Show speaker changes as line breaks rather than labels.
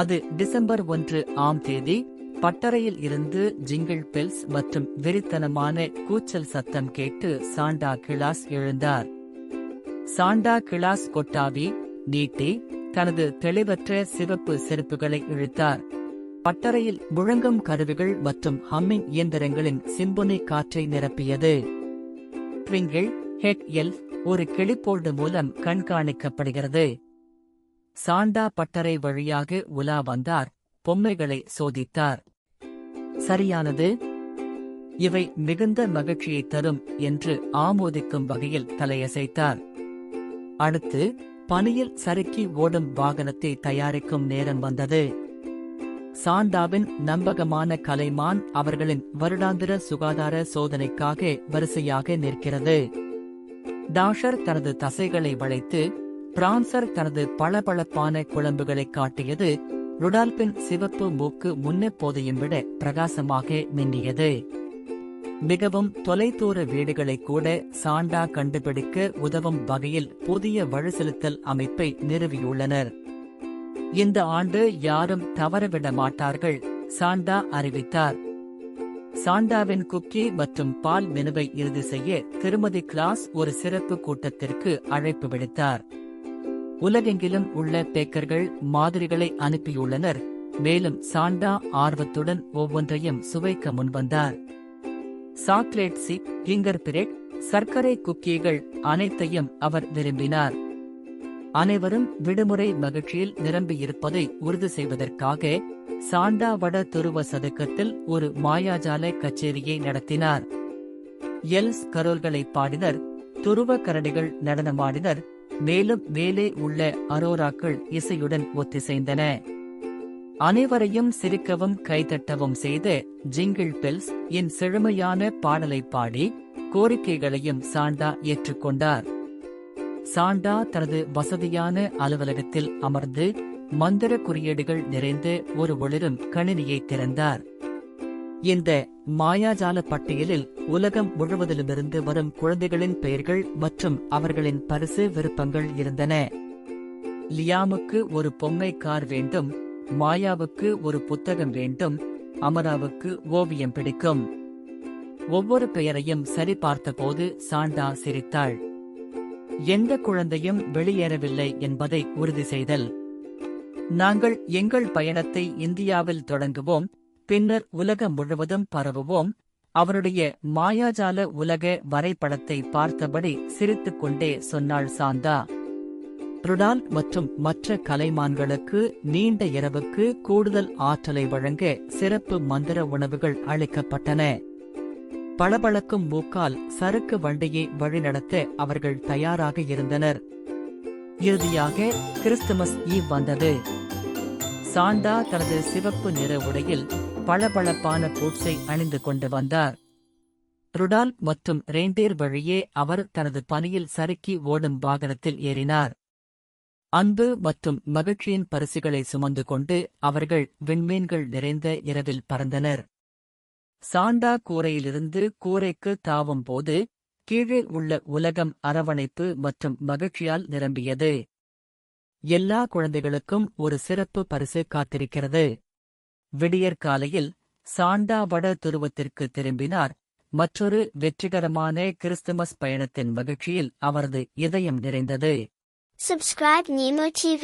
அது டிசம்பர் 1ஆம் தேதி. பட்டறையில் இருந்து ஜிங்கிள் பெல்ஸ் மற்றும் வெறித்தனமான கூச்சல் சத்தம் கேட்டு சாண்டா கிளாஸ் எழுந்தார். சாண்டா கிளாஸ் கொட்டாவி நீட்டி தனது தெளிவற்ற சிவப்பு செருப்புகளை இழுத்தார். பட்டறையில் முழங்கும் கருவிகள் மற்றும் ஹம்மிங் இயந்திரங்களின் சிம்பொனி காற்றை நிரப்பியது. ட்விங்கிள் ஹெட் எல்ஃப் ஒரு கிளிப்போல்டு மூலம் கண்காணிக்கப்படுகிறது. சாண்டா பட்டறை வழியாக உலா வந்தார், பொம்மைகளை சோதித்தார். சரியானது. இவை மிகுந்த மகிழ்ச்சியை தரும் என்று ஆமோதிக்கும் வகையில் தலையசைத்தார். அடுத்து பனியில் சறுக்கி ஓடும் வாகனத்தை தயாரிக்கும் நேரம் வந்தது. சாண்டாவின் நம்பகமான கலைமான் அவர்களின் வருடாந்திர சுகாதார சோதனைக்காக வரிசையாக நிற்கிறது. டாஷர் தனது தசைகளை வளைத்து, பிரான்சர் தனது பளபளப்பான குழம்புகளை காட்டியது. ருடால்பின் சிவப்பு மூக்கு முன்னெப்போதையும் விட பிரகாசமாக மின்னியது. மிகவும் தொலைதூர வீடுகளை கூட சாண்டா கண்டுபிடிக்க உதவும் வகையில் புதிய வழிசெலுத்தல் அமைப்பை நிறுவியுள்ளனர். இந்த ஆண்டு யாரும் தவறவிட மாட்டார்கள், சாண்டா அறிவித்தார். சாண்டாவின் குக்கி மற்றும் பால் மெனுவை இறுதி செய்ய திருமதி கிளாஸ் ஒரு சிறப்பு கூட்டத்திற்கு அழைப்பு விடுத்தார். உலகெங்கிலும் உள்ள பேக்கர்கள் மாதிரிகளை அனுப்பியுள்ளனர். மேலும் சாண்டா ஆர்வத்துடன் ஒவ்வொன்றையும் சுவைக்க முன்வந்தார். சாக்லேட் சிப், கிங்கர் பிரெட், சர்க்கரை குக்கீகள் அனைத்தையும் அவர் விரும்பினார். அனைவரும் விடுமுறை மகிழ்ச்சியில் நிரம்பியிருப்பதை உறுதி செய்வதற்காக சாண்டா வட துருவ சதுக்கத்தில் ஒரு மாயாஜால கச்சேரியை நடத்தினார். எல்ஸ் கரோல்களை பாடினர், துருவ கரடிகள் நடனமாடினர், மேலும் மேலே உள்ள அரோராக்கள் இசையுடன் ஒத்திசைந்தன. அனைவரையும் சிரிக்கவும் கைதட்டவும் செய்த ஜிங்கிள் பெல்ஸ் என் செழுமையான பாடலை பாடி கோரிக்கைகளையும் சாண்டா ஏற்றுக்கொண்டார். சாண்டா தனது வசதியான அலுவலகத்தில் அமர்ந்து மந்திர குறியீடுகள் நிறைந்த ஒரு ஒளிரும் கணினியை திறந்தார். இந்த மாயாஜால பட்டியலில் உலகம் முழுவதிலுமிருந்து வரும் குழந்தைகளின் பெயர்கள் மற்றும் அவர்களின் பரிசு விருப்பங்கள் இருந்தன. லியாமுக்கு ஒரு பொம்மை கார் வேண்டும், மாயாவுக்கு ஒரு புத்தகம் வேண்டும், அமராவுக்கு ஓவியம் பிடிக்கும். ஒவ்வொரு பெயரையும் சரிபார்த்தபோது சாண்டா சிரித்தாள். எந்த குழந்தையும் வெளியேறவில்லை என்பதை உறுதி செய்தல். நாங்கள் எங்கள் பயணத்தை இந்தியாவில் தொடங்குவோம், பின்னர் உலகம் முழுவதும் பரவுவோம். அவருடைய மாயாஜால உலக வரைபடத்தை பார்த்தபடி சிரித்துக்கொண்டே சொன்னாள் சாண்டா. ருடால் மற்றும் மற்ற கலைமான்களுக்கு நீண்ட இரவுக்கு கூடுதல் ஆற்றலை வழங்க சிறப்பு மந்திர உணவுகள் அளிக்கப்பட்டன. பளபளக்கும் மூக்கால் சறுக்கு வண்டியை வழிநடத்த அவர்கள் தயாராக இருந்தனர். இறுதியாக கிறிஸ்துமஸ் ஈவ் வந்தது. சாண்டா தனது சிவப்பு நிற உடையில் பளபளப்பான பூட்ஸை அணிந்து கொண்டு வந்தார். ருடால் மற்றும் ரெயின்டியர் வழியே அவர் தனது பனியில் சறுக்கி ஓடும் வாகனத்தில் ஏறினார். அன்பு மற்றும் மகிழ்ச்சியின் பரிசுகளை சுமந்து கொண்டு அவர்கள் விண்மீன்கள் நிறைந்த இரவில் பறந்தனர். சாண்டா கூரையிலிருந்து கூரைக்கு தாவும் போது கீழே உள்ள உலகம் அரவணைப்பு மற்றும் மகிழ்ச்சியால் நிரம்பியது. எல்லா குழந்தைகளுக்கும் ஒரு சிறப்பு பரிசு காத்திருக்கிறது. விடியற்காலையில் சாண்டா வட துருவத்திற்கு திரும்பினார். மற்றொரு வெற்றிகரமான கிறிஸ்துமஸ் பயணத்தின் மகிழ்ச்சியில் அவரது இதயம் நிறைந்தது.
Subscribe Nemo TV.